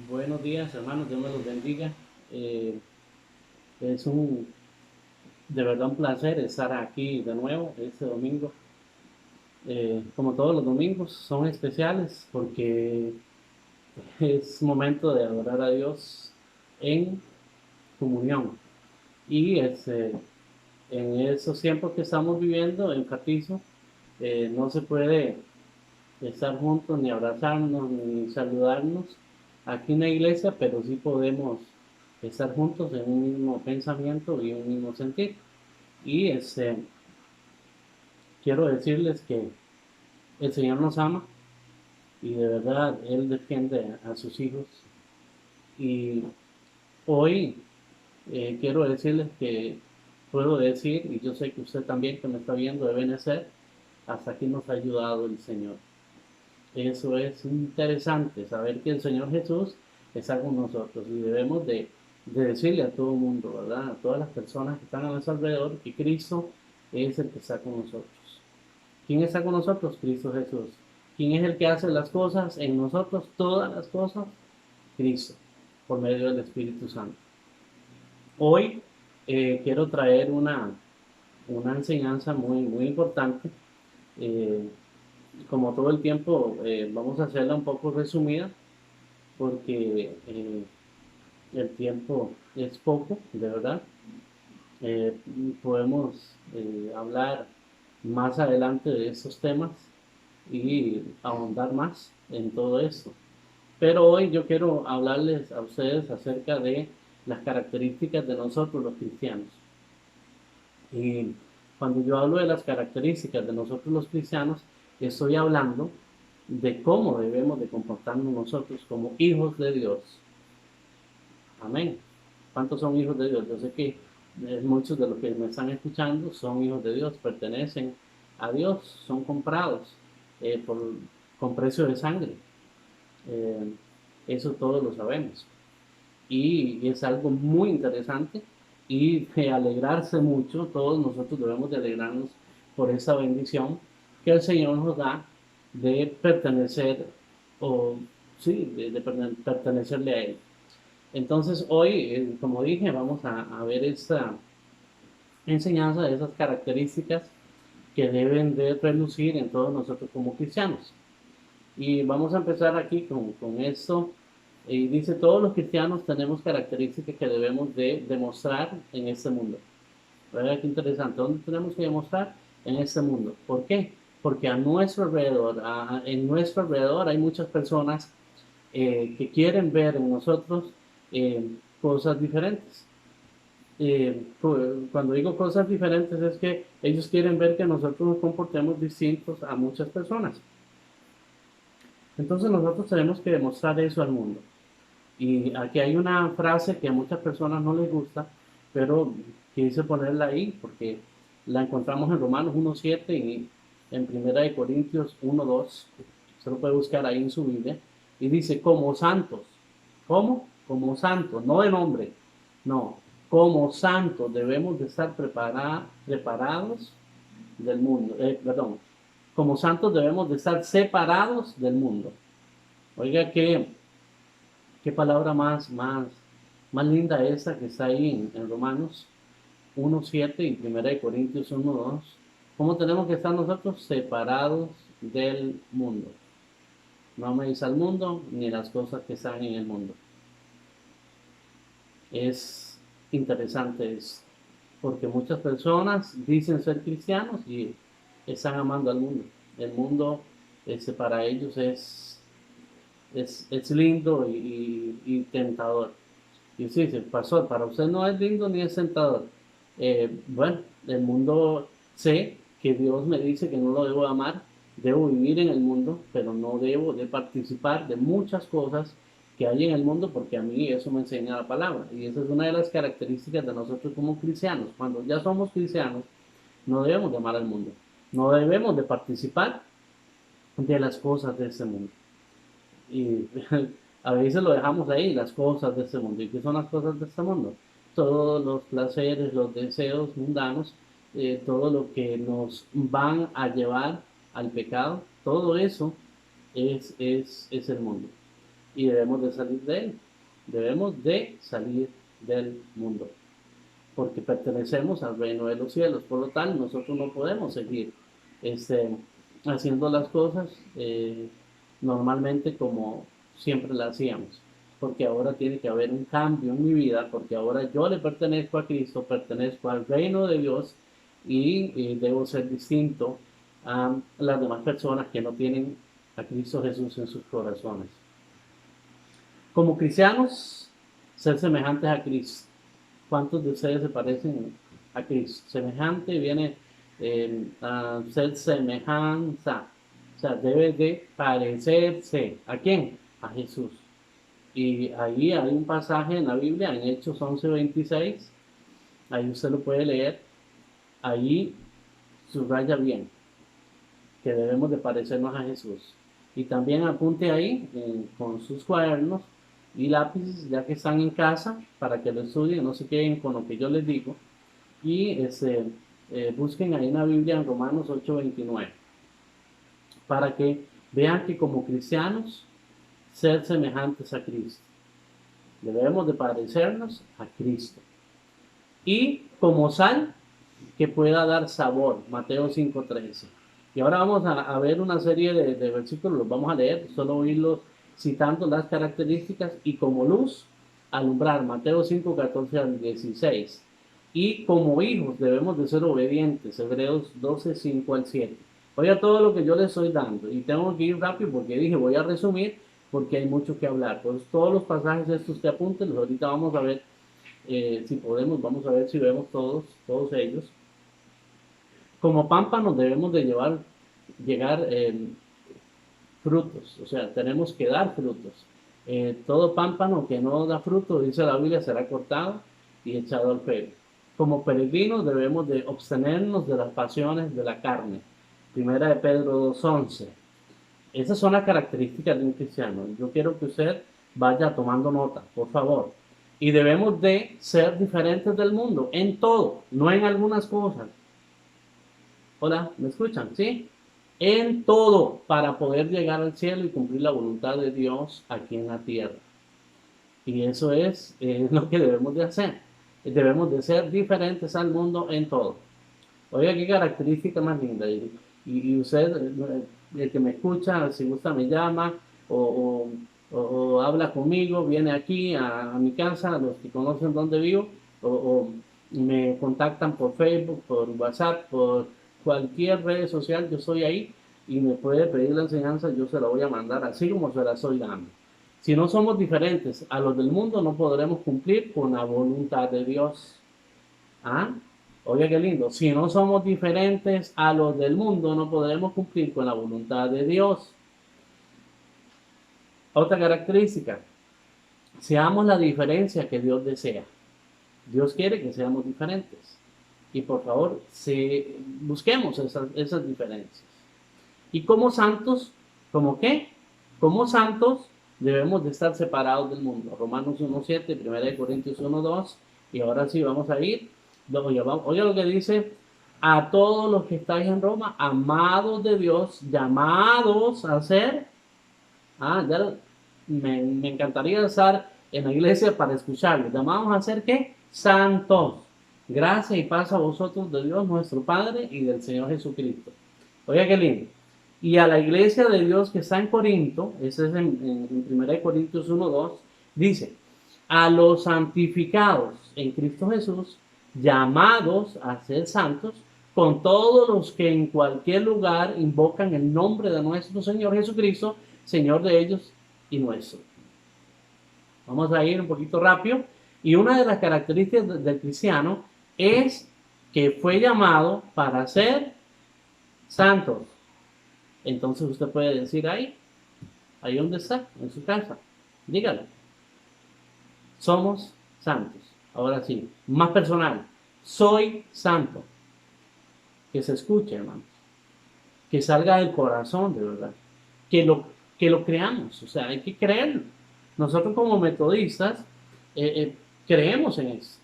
Buenos días, hermanos, Dios me los bendiga. Eh, es de verdad un placer estar aquí de nuevo este domingo. Como todos los domingos, son especiales porque es momento de adorar a Dios en comunión. Y en esos tiempos que estamos viviendo, enfatizo, no se puede estar juntos, ni abrazarnos, ni saludarnos aquí en la iglesia, pero sí podemos estar juntos en un mismo pensamiento y un mismo sentir. Y quiero decirles que el Señor nos ama y de verdad Él defiende a sus hijos. Y hoy quiero decirles que puedo decir, y yo sé que usted también que me está viendo debe ser, hasta aquí nos ha ayudado el Señor. Eso es interesante, saber que el Señor Jesús está con nosotros y debemos de decirle a todo el mundo, ¿verdad? A todas las personas que están a nuestro alrededor, que Cristo es el que está con nosotros. ¿Quién está con nosotros? Cristo Jesús. ¿Quién es el que hace las cosas en nosotros, todas las cosas? Cristo, por medio del Espíritu Santo. Hoy quiero traer una enseñanza muy importante. Eh, Como todo el tiempo, vamos a hacerla un poco resumida porque el tiempo es poco, de verdad. Eh, Podemos hablar más adelante de estos temas y ahondar más en todo esto. Pero hoy yo quiero hablarles a ustedes acerca de las características de nosotros los cristianos. Y cuando yo hablo de las características de nosotros los cristianos, estoy hablando de cómo debemos de comportarnos nosotros como hijos de Dios. Amén. ¿Cuántos son hijos de Dios? Yo sé que muchos de los que me están escuchando son hijos de Dios, pertenecen a Dios, son comprados con precio de sangre. Eh, Eso todos lo sabemos. Y es algo muy interesante y de alegrarse mucho. Todos nosotros debemos de alegrarnos por esa bendición que el Señor nos da de pertenecer o sí, de pertenecerle a Él. Entonces hoy, como dije, vamos a ver esta enseñanza de esas características que deben de relucir en todos nosotros como cristianos. Y vamos a empezar aquí con esto. Y dice, todos los cristianos tenemos características que debemos de demostrar en este mundo. ¿Verdad? Qué interesante. ¿Dónde tenemos que demostrar? En este mundo. ¿Por qué? Porque a nuestro alrededor, en nuestro alrededor hay muchas personas que quieren ver en nosotros cosas diferentes. Cuando digo cosas diferentes es que ellos quieren ver que nosotros nos comportemos distintos a muchas personas. Entonces nosotros tenemos que demostrar eso al mundo. Y aquí hay una frase que a muchas personas no les gusta, pero quise ponerla ahí porque la encontramos en Romanos 1:7 y en Primera de Corintios 1:2. Se lo puede buscar ahí en su Biblia. Y dice, como santos. ¿Cómo? Como santos, no de nombre. No, como santos debemos de estar preparados del mundo. Perdón, como santos debemos de estar separados del mundo. Oiga, qué palabra más linda esa que está ahí en Romanos 1:7 y Primera de Corintios 1:2. ¿Cómo tenemos que estar nosotros separados del mundo? No améis al mundo ni las cosas que están en el mundo. Es interesante eso, porque muchas personas dicen ser cristianos y están amando al mundo. El mundo para ellos es lindo y tentador. Y sí, dice, pastor, para usted no es lindo ni es tentador. Bueno, el mundo sé que Dios me dice que no lo debo amar, debo vivir en el mundo, pero no debo de participar de muchas cosas que hay en el mundo porque a mí eso me enseña la palabra. Y esa es una de las características de nosotros como cristianos. Cuando ya somos cristianos, no debemos de amar al mundo, no debemos de participar de las cosas de este mundo. Y a veces lo dejamos ahí, las cosas de este mundo. ¿Y qué son las cosas de este mundo? Todos los placeres, los deseos mundanos, todo lo que nos van a llevar al pecado, todo eso es el mundo. y debemos de salir de él. Debemos de salir del mundo, porque pertenecemos al reino de los cielos. Por lo tanto, nosotros no podemos seguir este, haciendo las cosas normalmente como siempre las hacíamos, porque ahora tiene que haber un cambio en mi vida, porque ahora yo le pertenezco a Cristo, pertenezco al reino de Dios y debo ser distinto a las demás personas que no tienen a Cristo Jesús en sus corazones. Como cristianos, ser semejantes a Cristo. ¿Cuántos de ustedes se parecen a Cristo? Semejante viene a ser semejanza. O sea, debe de parecerse. ¿A quién? A Jesús. Y ahí hay un pasaje en la Biblia, en Hechos 11:26. Ahí usted lo puede leer. Ahí subraya bien que debemos de parecernos a Jesús. Y también apunte ahí con sus cuadernos y lápices, ya que están en casa, para que lo estudien, no se queden con lo que yo les digo. Y busquen ahí en la Biblia en Romanos 8:29, para que vean que como cristianos, ser semejantes a Cristo. Debemos de parecernos a Cristo. Y como sal, que pueda dar sabor. Mateo 5:13. Y ahora vamos a ver una serie de versículos, los vamos a leer, solo oírlos citando las características. Y como luz, alumbrar. Mateo 5:14 al 16. Y como hijos debemos de ser obedientes. Hebreos 12:5 al 7. Oiga todo lo que yo les estoy dando. Y tengo que ir rápido porque dije, voy a resumir porque hay mucho que hablar. Pues todos los pasajes estos que apunten, ahorita vamos a ver si podemos, vamos a ver si vemos todos ellos. Como pámpanos debemos de llegar frutos, o sea, tenemos que dar frutos. Todo pámpano que no da fruto, dice la Biblia, será cortado y echado al fuego. Como peregrinos debemos de abstenernos de las pasiones de la carne. Primera de Pedro 2:11. Esas son las características de un cristiano. Yo quiero que usted vaya tomando nota, por favor. Y debemos de ser diferentes del mundo en todo, no en algunas cosas. Hola, ¿me escuchan? ¿Sí? En todo, para poder llegar al cielo y cumplir la voluntad de Dios aquí en la tierra. Y eso es lo que debemos de hacer. Debemos de ser diferentes al mundo en todo. Oiga, qué característica más linda. Y usted, el que me escucha, si gusta me llama o habla conmigo, viene aquí a mi casa, los que conocen dónde vivo, o me contactan por Facebook, por WhatsApp, por cualquier red social, yo estoy ahí y me puede pedir la enseñanza, yo se la voy a mandar así como se la estoy dando. Si no somos diferentes a los del mundo, no podremos cumplir con la voluntad de Dios. ¿Ah? Oiga, qué lindo. Si no somos diferentes a los del mundo, no podremos cumplir con la voluntad de Dios. Otra característica, seamos la diferencia que Dios desea. Dios quiere que seamos diferentes. Y por favor, busquemos esas diferencias. Y como santos, ¿cómo qué? Como santos debemos de estar separados del mundo. Romanos 1:7, 1 Corintios 1:2. Y ahora sí vamos a ir. Oiga lo que dice: a todos los que estáis en Roma, amados de Dios, llamados a ser. Ya me encantaría estar en la iglesia para escucharlos. Llamados a ser ¿qué? Santos. Gracia y paz a vosotros de Dios nuestro Padre y del Señor Jesucristo. Oiga qué lindo. Y a la iglesia de Dios que está en Corinto, ese es en 1 Corintios 1:2, dice: a los santificados en Cristo Jesús, llamados a ser santos, con todos los que en cualquier lugar invocan el nombre de nuestro Señor Jesucristo, Señor de ellos y nuestro. Vamos a ir un poquito rápido. Y una de las características del cristiano es que fue llamado para ser santos. Entonces usted puede decir ahí donde está, en su casa, dígalo. Somos santos. Ahora sí, más personal. Soy santo. Que se escuche, hermanos. Que salga del corazón, de verdad. Que lo creamos. O sea, hay que creerlo. Nosotros como metodistas creemos en eso.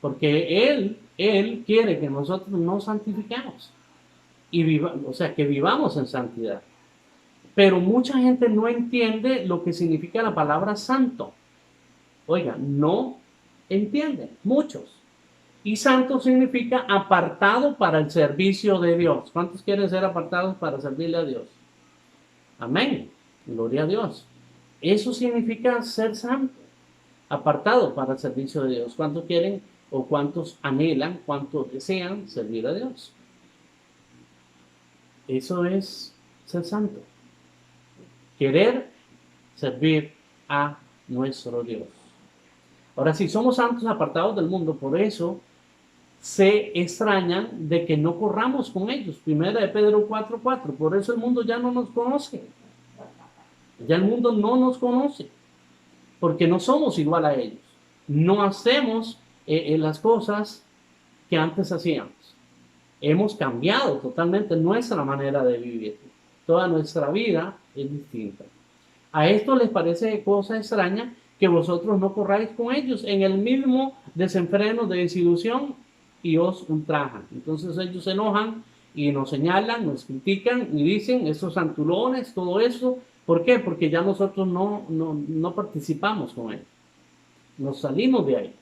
Porque Él quiere que nosotros nos santifiquemos. O sea, que vivamos en santidad. Pero mucha gente no entiende lo que significa la palabra santo. Oiga, no entienden, muchos. Y santo significa apartado para el servicio de Dios. ¿Cuántos quieren ser apartados para servirle a Dios? Amén. Gloria a Dios. Eso significa ser santo, apartado para el servicio de Dios. ¿Cuántos quieren o cuántos anhelan, cuántos desean servir a Dios? Eso es ser santo. Querer servir a nuestro Dios. Ahora, si somos santos apartados del mundo, por eso se extrañan de que no corramos con ellos. Primera de Pedro 4:4. Por eso el mundo ya no nos conoce. Ya el mundo no nos conoce. Porque no somos igual a ellos. No hacemos las cosas que antes hacíamos. Hemos cambiado totalmente nuestra manera de vivir. Toda nuestra vida es distinta. A esto les parece cosa extraña que vosotros no corráis con ellos en el mismo desenfreno de desilusión y os ultrajan. Entonces ellos se enojan y nos señalan, nos critican y dicen esos santulones, todo eso. ¿Por qué? Porque ya nosotros no participamos con ellos. Nos salimos de ahí.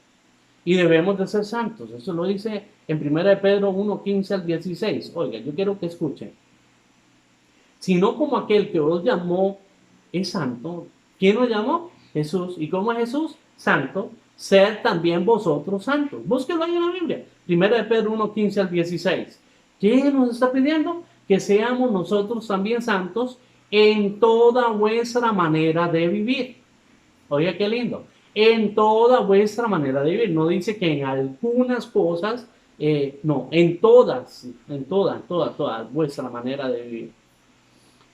Y debemos de ser santos. Eso lo dice en 1 de Pedro 1:15 al 16. Oiga, yo quiero que escuchen. Sino como aquel que os llamó es santo. ¿Quién nos llamó? Jesús. ¿Y cómo es Jesús? Santo. Ser también vosotros santos. Búsquenlo ahí en la Biblia. 1 de Pedro 1:15 al 16. ¿Qué nos está pidiendo? Que seamos nosotros también santos en toda vuestra manera de vivir. Oiga, qué lindo. En toda vuestra manera de vivir. No dice que en algunas cosas, no, en toda vuestra manera de vivir.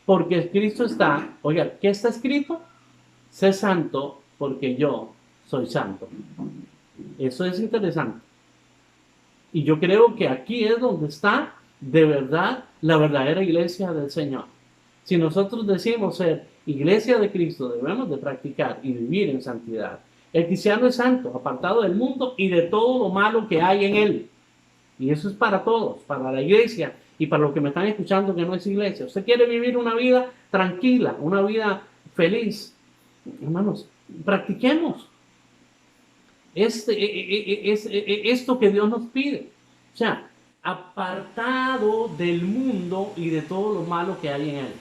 Porque Cristo está, oiga, ¿qué está escrito? Sé santo porque yo soy santo. Eso es interesante. Y yo creo que aquí es donde está de verdad la verdadera iglesia del Señor. Si nosotros decimos ser iglesia de Cristo, debemos de practicar y vivir en santidad. El cristiano es santo, apartado del mundo y de todo lo malo que hay en él. Y eso es para todos, para la iglesia y para los que me están escuchando que no es iglesia. Usted quiere vivir una vida tranquila, una vida feliz. Hermanos, practiquemos esto que Dios nos pide. O sea, apartado del mundo y de todo lo malo que hay en él.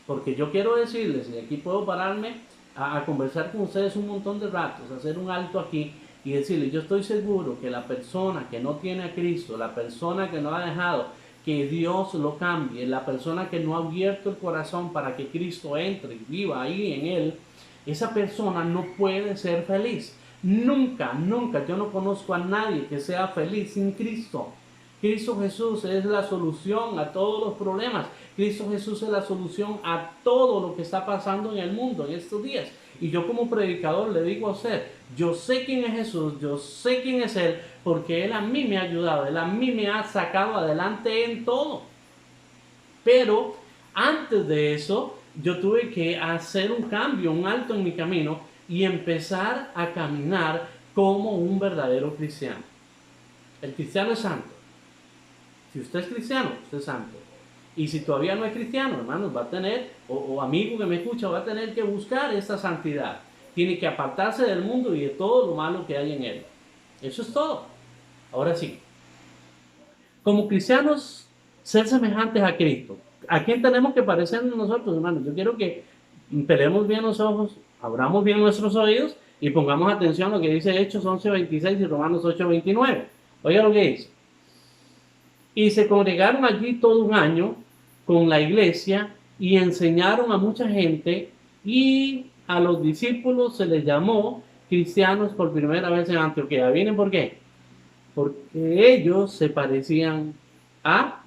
Porque yo quiero decirles, y aquí puedo pararme a conversar con ustedes un montón de ratos, hacer un alto aquí y decirles, yo estoy seguro que la persona que no tiene a Cristo, la persona que no ha dejado que Dios lo cambie, la persona que no ha abierto el corazón para que Cristo entre y viva ahí en él, esa persona no puede ser feliz. Nunca, nunca, yo no conozco a nadie que sea feliz sin Cristo. Cristo Jesús es la solución a todos los problemas. Cristo Jesús es la solución a todo lo que está pasando en el mundo en estos días. Y yo como predicador le digo a usted, yo sé quién es Jesús, yo sé quién es Él, porque Él a mí me ha ayudado, Él a mí me ha sacado adelante en todo. Pero antes de eso, yo tuve que hacer un cambio, un alto en mi camino y empezar a caminar como un verdadero cristiano. El cristiano es santo. Si usted es cristiano, usted es santo. Y si todavía no es cristiano, hermanos, va a tener, o amigo que me escucha, va a tener que buscar esta santidad. Tiene que apartarse del mundo y de todo lo malo que hay en él. Eso es todo. Ahora sí. Como cristianos, ser semejantes a Cristo. ¿A quién tenemos que parecernos nosotros, hermanos? Yo quiero que pelemos bien los ojos, abramos bien nuestros oídos y pongamos atención a lo que dice Hechos 11:26 y Romanos 8:29. Oiga lo que dice. Y se congregaron allí todo un año con la iglesia y enseñaron a mucha gente y a los discípulos se les llamó cristianos por primera vez en Antioquía. ¿Vienen por qué? Porque ellos se parecían a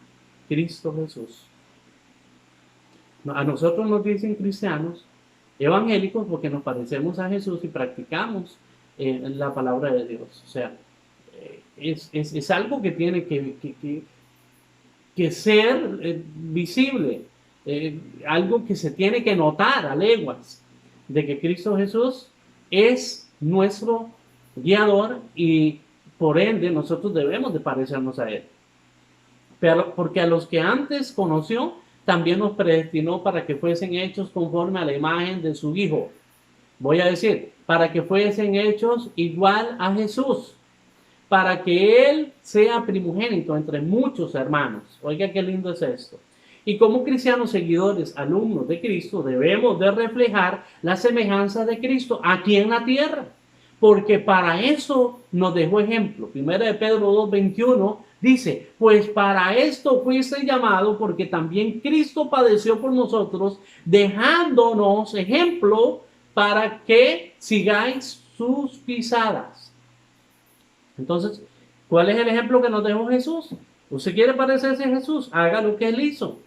Cristo Jesús. A nosotros nos dicen cristianos evangélicos porque nos parecemos a Jesús y practicamos la palabra de Dios. O sea, es algo que tiene que ser visible, algo que se tiene que notar a leguas, de que Cristo Jesús es nuestro guiador y por ende nosotros debemos de parecernos a Él. Pero porque a los que antes conoció, también nos predestinó para que fuesen hechos conforme a la imagen de su Hijo. Voy a decir, para que fuesen hechos igual a Jesús, para que Él sea primogénito entre muchos hermanos. Oiga, qué lindo es esto. Y como cristianos seguidores, alumnos de Cristo, debemos de reflejar la semejanza de Cristo aquí en la tierra, porque para eso nos dejó ejemplo. Primera de Pedro 2:21 dice, pues para esto fuiste llamado, porque también Cristo padeció por nosotros, dejándonos ejemplo para que sigáis sus pisadas. Entonces, ¿cuál es el ejemplo que nos dejó Jesús? ¿Usted quiere parecerse a Jesús? Haga lo que Él hizo.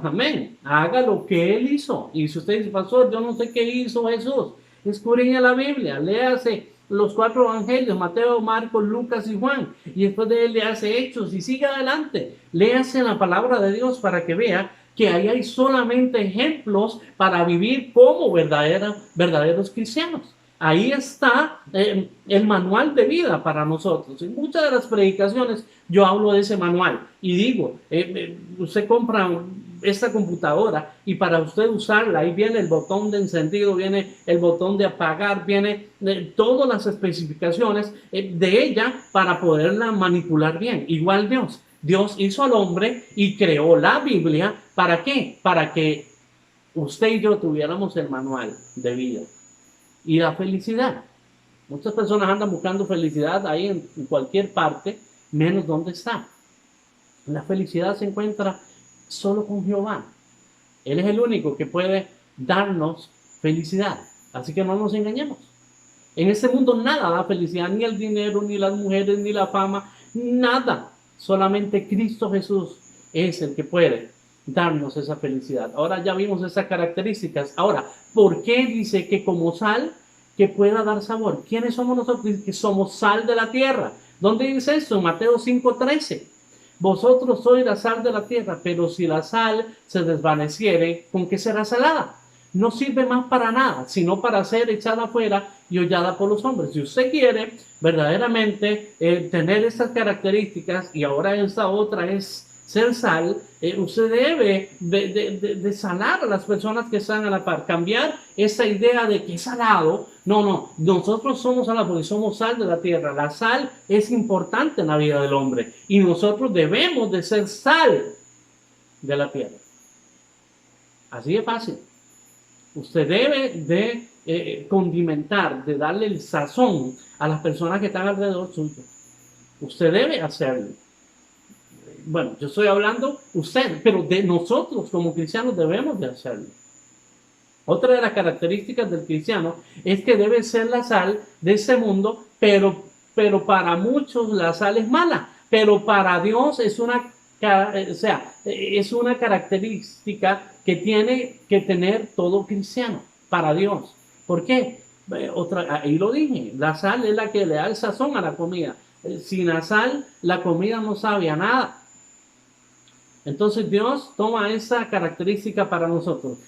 Amén. Haga lo que Él hizo. Y si usted dice, pastor, yo no sé qué hizo Jesús, escudriñe la Biblia, léase los 4 evangelios, Mateo, Marcos, Lucas y Juan, y después de él le hace Hechos y siga adelante. Léase la palabra de Dios para que vea que ahí hay solamente ejemplos para vivir como verdaderos cristianos. Ahí está el manual de vida para nosotros. En muchas de las predicaciones yo hablo de ese manual y digo, usted compra esta computadora y para usted usarla, ahí viene el botón de encendido, viene el botón de apagar, viene todas las especificaciones de ella para poderla manipular bien. Igual Dios. Dios hizo al hombre y creó la Biblia. ¿Para qué? Para que usted y yo tuviéramos el manual de vida. Y la felicidad. Muchas personas andan buscando felicidad ahí en cualquier parte, menos donde está. La felicidad se encuentra solo con Jehová. Él es el único que puede darnos felicidad. Así que no nos engañemos. En este mundo nada da felicidad, ni el dinero, ni las mujeres, ni la fama, nada. Solamente Cristo Jesús es el que puede darnos esa felicidad. Ahora ya vimos esas características. Ahora, ¿por qué dice que como sal que pueda dar sabor? ¿Quiénes somos nosotros? Dice que somos sal de la tierra. ¿Dónde dice esto? En Mateo 5:13. Vosotros sois la sal de la tierra, pero si la sal se desvaneciere, ¿con qué será salada? No sirve más para nada, sino para ser echada afuera y hollada por los hombres. Si usted quiere verdaderamente tener estas características, y ahora esta otra es ser sal, usted debe de sanar a las personas que están a la par, cambiar esa idea de que es salado. No, nosotros somos sal porque somos sal de la tierra. La sal es importante en la vida del hombre y nosotros debemos de ser sal de la tierra. Así de fácil. Usted debe de condimentar, de darle el sazón a las personas que están alrededor suyo. Usted debe hacerlo. Bueno, yo estoy hablando usted, pero de nosotros como cristianos debemos de hacerlo. Otra de las características del cristiano es que debe ser la sal de este mundo, pero para muchos la sal es mala, pero para Dios es una característica que tiene que tener todo cristiano, para Dios. ¿Por qué? Ahí lo dije, la sal es la que le da el sazón a la comida. Sin la sal, la comida no sabe a nada. Entonces Dios toma esa característica para nosotros.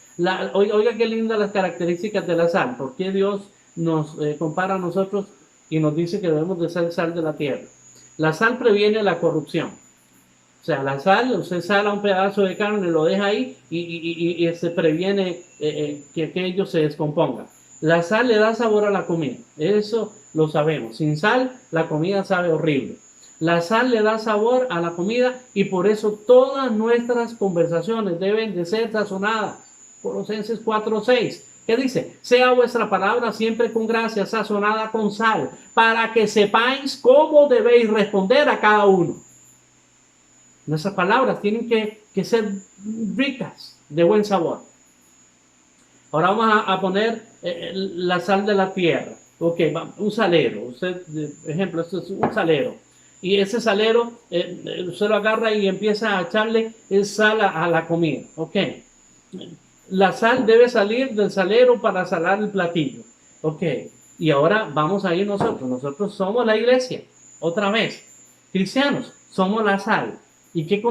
Oiga qué lindas las características de la sal. ¿Por qué Dios nos compara a nosotros y nos dice que debemos de ser sal de la tierra? La sal previene la corrupción. O sea, la sal, usted sala un pedazo de carne, lo deja ahí y se previene que aquello se descomponga. La sal le da sabor a la comida. Eso lo sabemos. Sin sal, la comida sabe horrible. La sal le da sabor a la comida y por eso todas nuestras conversaciones deben de ser sazonadas. Colosenses 4:6. ¿Qué dice? Sea vuestra palabra siempre con gracia, sazonada con sal, para que sepáis cómo debéis responder a cada uno. Nuestras palabras tienen que ser ricas, de buen sabor. Ahora vamos a poner la sal de la tierra. Ok, un salero. Usted, ejemplo, esto es un salero. Y ese salero, usted lo agarra y empieza a echarle sal a la comida. Ok. La sal debe salir del salero para salar el platillo. Ok. Y ahora vamos a ir nosotros. Nosotros somos la iglesia. Otra vez. Cristianos, somos la sal. ¿Y qué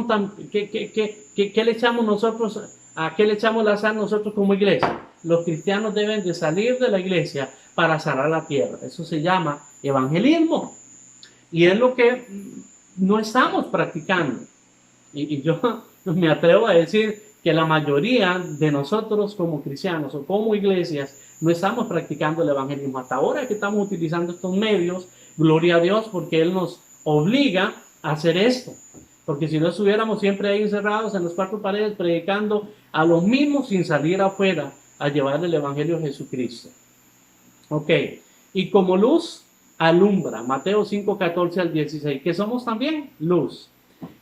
le echamos nosotros? ¿A qué le echamos la sal nosotros como iglesia? Los cristianos deben de salir de la iglesia para salar la tierra. Eso se llama evangelismo. Y es lo que no estamos practicando. Y yo me atrevo a decir que la mayoría de nosotros como cristianos o como iglesias no estamos practicando el evangelismo. Hasta ahora que estamos utilizando estos medios, gloria a Dios, porque Él nos obliga a hacer esto. Porque si no estuviéramos siempre ahí encerrados en las cuatro paredes predicando a los mismos sin salir afuera a llevar el evangelio de Jesucristo. Ok, y como luz alumbra, Mateo 5, 14 al 16, que somos también luz.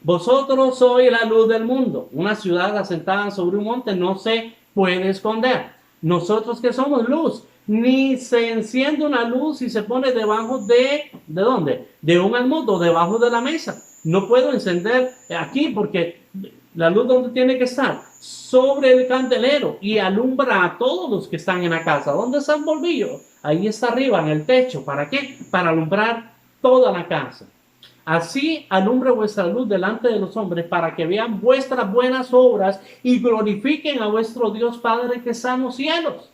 Vosotros sois la luz del mundo. Una ciudad asentada sobre un monte no se puede esconder. Nosotros que somos luz, ni se enciende una luz y se pone debajo ¿de dónde? De un almud o debajo de la mesa. No puedo encender aquí porque la luz ¿dónde tiene que estar? Sobre el candelero y alumbra a todos los que están en la casa. ¿Dónde está el bombillo? Ahí está arriba en el techo. ¿Para qué? Para alumbrar toda la casa. Así alumbre vuestra luz delante de los hombres para que vean vuestras buenas obras y glorifiquen a vuestro Dios Padre que está en los cielos.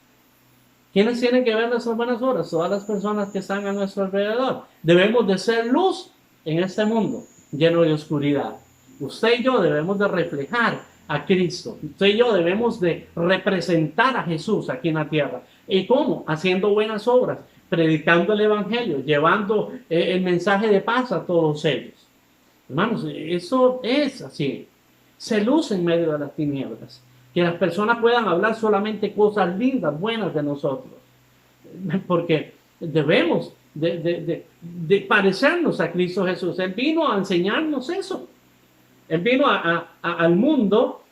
¿Quiénes tienen que ver nuestras buenas obras? Todas las personas que están a nuestro alrededor. Debemos de ser luz en este mundo lleno de oscuridad. Usted y yo debemos de reflejar a Cristo. Usted y yo debemos de representar a Jesús aquí en la tierra. ¿Y cómo? Haciendo buenas obras, predicando el evangelio, llevando el mensaje de paz a todos ellos. Hermanos, eso es así. Se luce en medio de las tinieblas. Que las personas puedan hablar solamente cosas lindas, buenas de nosotros. Porque debemos de parecernos a Cristo Jesús. Él vino a enseñarnos eso. Él vino al mundo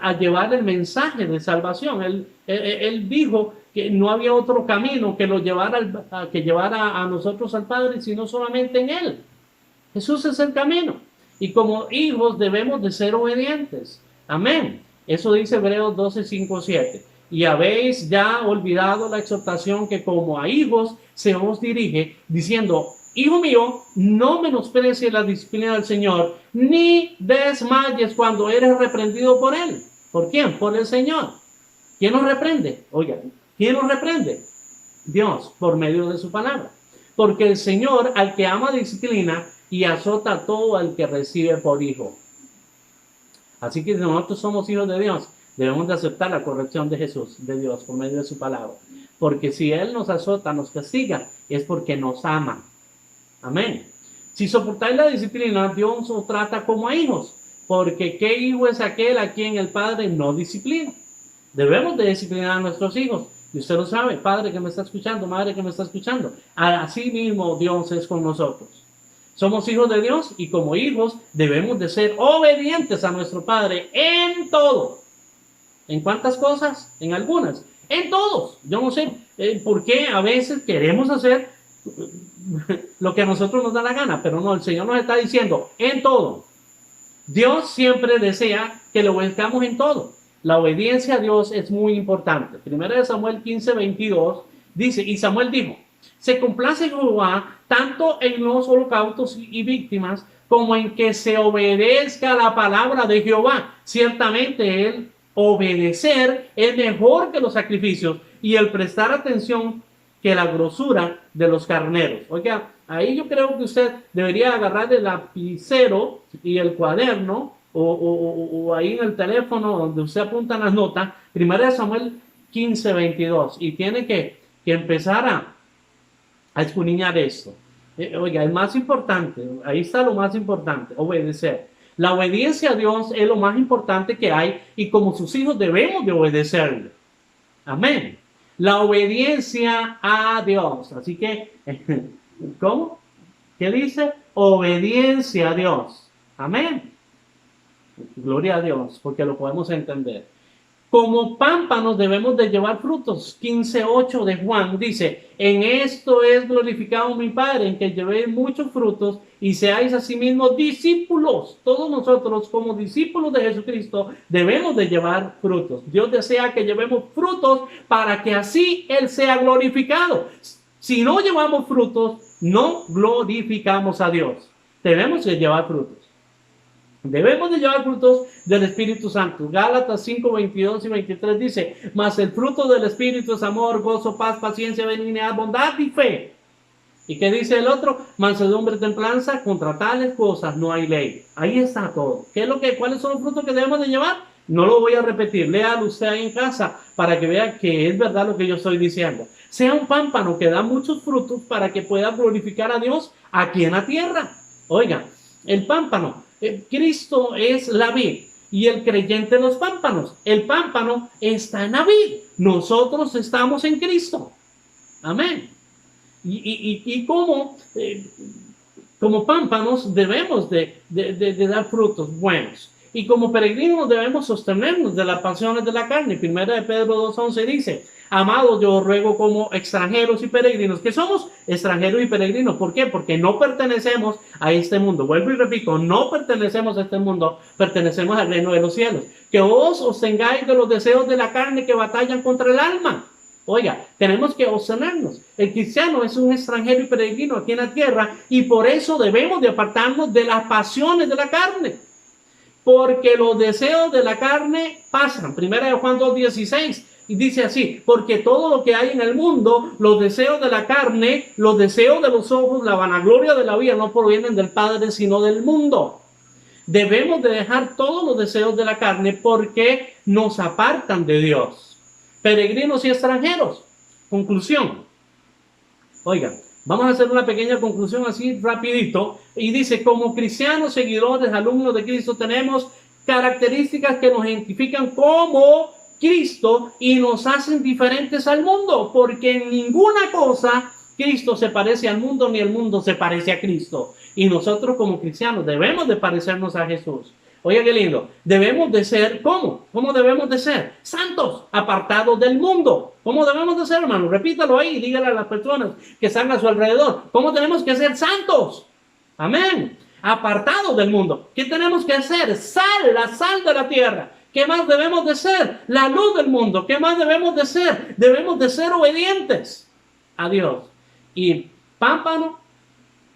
a llevar el mensaje de salvación. Él dijo que no había otro camino que lo llevara a nosotros al Padre, sino solamente en Él. Jesús es el camino. Y como hijos debemos de ser obedientes. Amén. Eso dice Hebreos 12, 5, 7. Y habéis ya olvidado la exhortación que como a hijos se os dirige, diciendo: Hijo mío, no menosprecies la disciplina del Señor, ni desmayes cuando eres reprendido por Él. ¿Por quién? Por el Señor. ¿Quién nos reprende? Oigan, ¿quién nos reprende? Dios, por medio de su palabra. Porque el Señor al que ama disciplina y azota a todo al que recibe por hijo. Así que si nosotros somos hijos de Dios, debemos de aceptar la corrección de Jesús, de Dios, por medio de su palabra. Porque si Él nos azota, nos castiga, es porque nos ama. Amén. Si soportáis la disciplina, Dios os trata como a hijos. Porque ¿qué hijo es aquel a quien el Padre no disciplina? Debemos de disciplinar a nuestros hijos. Y usted lo sabe, padre que me está escuchando, madre que me está escuchando. Así mismo Dios es con nosotros. Somos hijos de Dios y como hijos debemos de ser obedientes a nuestro Padre en todo. ¿En cuántas cosas? En algunas. En todos. Yo no sé por qué a veces queremos hacer lo que a nosotros nos da la gana, pero no, el Señor nos está diciendo en todo. Dios siempre desea que le obedezcamos en todo. La obediencia a Dios es muy importante. Primera de Samuel 15, 22 dice, y Samuel dijo: se complace Jehová tanto en los holocaustos y víctimas como en que se obedezca la palabra de Jehová. Ciertamente el obedecer es mejor que los sacrificios y el prestar atención que la grosura de los carneros. Oiga, ahí yo creo que usted debería agarrar el lapicero y el cuaderno o ahí en el teléfono donde usted apunta las notas, 1 Samuel 15, 22, y tiene que empezar a escudriñar esto. Oiga, es más importante, ahí está lo más importante, obedecer. La obediencia a Dios es lo más importante que hay y como sus hijos debemos de obedecerle. Amén. La obediencia a Dios. Así que, ¿cómo? ¿Qué dice? Obediencia a Dios. Amén. Gloria a Dios, porque lo podemos entender. Como pámpanos debemos de llevar frutos. 15:8 de Juan dice: en esto es glorificado mi Padre, en que llevéis muchos frutos y seáis asimismo discípulos. Todos nosotros como discípulos de Jesucristo debemos de llevar frutos. Dios desea que llevemos frutos para que así Él sea glorificado. Si no llevamos frutos, no glorificamos a Dios. Debemos de llevar frutos. Debemos de llevar frutos del Espíritu Santo. Gálatas 5, 22 y 23 dice: mas el fruto del Espíritu es amor, gozo, paz, paciencia, benignidad, bondad y fe. ¿Y qué dice el otro? Mansedumbre, templanza. Contra tales cosas no hay ley. Ahí está todo. ¿Cuáles son los frutos que debemos de llevar? No lo voy a repetir, léalo usted ahí en casa para que vea que es verdad lo que yo estoy diciendo. Sea un pámpano que da muchos frutos para que pueda glorificar a Dios aquí en la tierra. Oiga, el pámpano, Cristo es la vid y el creyente en los pámpanos. El pámpano está en la vid. Nosotros estamos en Cristo. Amén. Y como pámpanos debemos de dar frutos buenos. Y como peregrinos debemos sostenernos de las pasiones de la carne. Primera de Pedro 2:11 dice, amados, yo os ruego como extranjeros y peregrinos, que somos extranjeros y peregrinos. ¿Por qué? Porque no pertenecemos a este mundo. Vuelvo y repito, no pertenecemos a este mundo, pertenecemos al reino de los cielos. Que os tengáis de los deseos de la carne que batallan contra el alma. Oiga, tenemos que observarnos. El cristiano es un extranjero y peregrino aquí en la tierra y por eso debemos de apartarnos de las pasiones de la carne. Porque los deseos de la carne pasan. Primera de Juan 2:16 y dice así, porque todo lo que hay en el mundo, los deseos de la carne, los deseos de los ojos, la vanagloria de la vida no provienen del Padre sino del mundo. Debemos de dejar todos los deseos de la carne porque nos apartan de Dios. Peregrinos y extranjeros. Conclusión. Oigan, vamos a hacer una pequeña conclusión así rapidito. Y dice, como cristianos, seguidores, alumnos de Cristo, tenemos características que nos identifican como Cristo y nos hacen diferentes al mundo. Porque en ninguna cosa Cristo se parece al mundo ni el mundo se parece a Cristo. Y nosotros como cristianos debemos de parecernos a Jesús. Oiga, qué lindo. Debemos de ser, ¿cómo? ¿Cómo debemos de ser? Santos, apartados del mundo. ¿Cómo debemos de ser, hermano? Repítalo ahí, dígale a las personas que están a su alrededor. ¿Cómo tenemos que ser santos? Amén. Apartados del mundo. ¿Qué tenemos que hacer? Sal, la sal de la tierra. ¿Qué más debemos de ser? La luz del mundo. ¿Qué más debemos de ser? Debemos de ser obedientes a Dios. Y pámpano,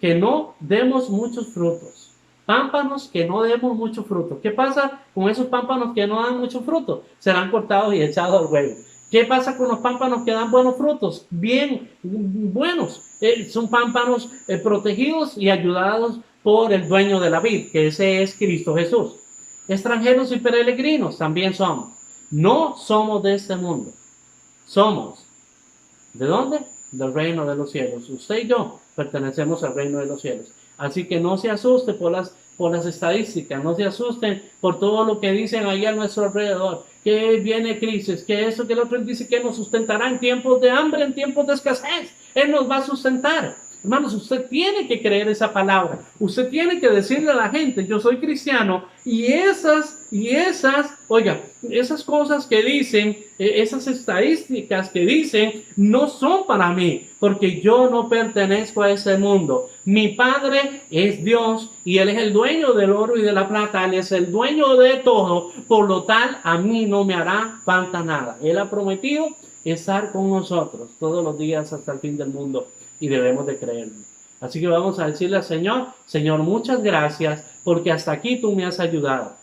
que no demos muchos frutos. Pámpanos que no demos mucho fruto. ¿Qué pasa con esos pámpanos que no dan mucho fruto? Serán cortados y echados al fuego. ¿Qué pasa con los pámpanos que dan buenos frutos? Bien buenos. Son pámpanos protegidos y ayudados por el dueño de la vid, que ese es Cristo Jesús. Extranjeros y peregrinos también somos. No somos de este mundo. Somos. ¿De dónde? Del reino de los cielos. Usted y yo pertenecemos al reino de los cielos. Así que no se asuste por las estadísticas, no se asusten por todo lo que dicen ahí a nuestro alrededor, que viene crisis, que eso, que el otro dice que nos sustentará en tiempos de hambre, en tiempos de escasez. Él nos va a sustentar. Hermanos, usted tiene que creer esa palabra. Usted tiene que decirle a la gente, yo soy cristiano, y esas cosas que dicen, esas estadísticas que dicen, no son para mí, porque yo no pertenezco a ese mundo. Mi Padre es Dios, y Él es el dueño del oro y de la plata, Él es el dueño de todo, por lo tal, a mí no me hará falta nada. Él ha prometido estar con nosotros todos los días hasta el fin del mundo. Y debemos de creerlo. Así que vamos a decirle al Señor, Señor, muchas gracias porque hasta aquí tú me has ayudado.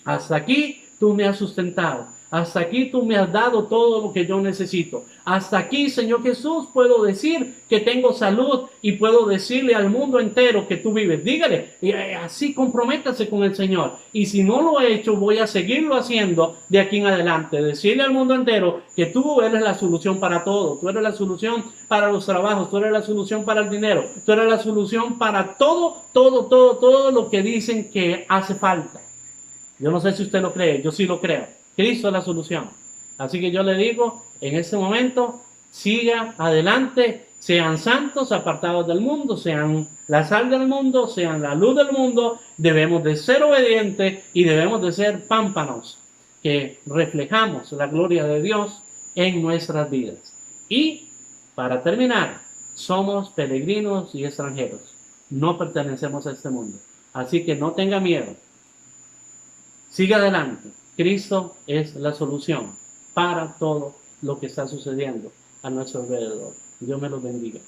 Hasta aquí tú me has sustentado. Hasta aquí tú me has dado todo lo que yo necesito. Hasta aquí, Señor Jesús, puedo decir que tengo salud y puedo decirle al mundo entero que tú vives. Dígale, así comprométase con el Señor. Y si no lo he hecho, voy a seguirlo haciendo de aquí en adelante. Decirle al mundo entero que tú eres la solución para todo. Tú eres la solución para los trabajos. Tú eres la solución para el dinero. Tú eres la solución para todo lo que dicen que hace falta. Yo no sé si usted lo cree, yo sí lo creo. Cristo es la solución. Así que yo le digo, en este momento, siga adelante, sean santos, apartados del mundo, sean la sal del mundo, sean la luz del mundo. Debemos de ser obedientes y debemos de ser pámpanos que reflejamos la gloria de Dios en nuestras vidas. Y, para terminar, somos peregrinos y extranjeros. No pertenecemos a este mundo. Así que no tenga miedo. Siga adelante. Cristo es la solución para todo lo que está sucediendo a nuestro alrededor. Dios me los bendiga.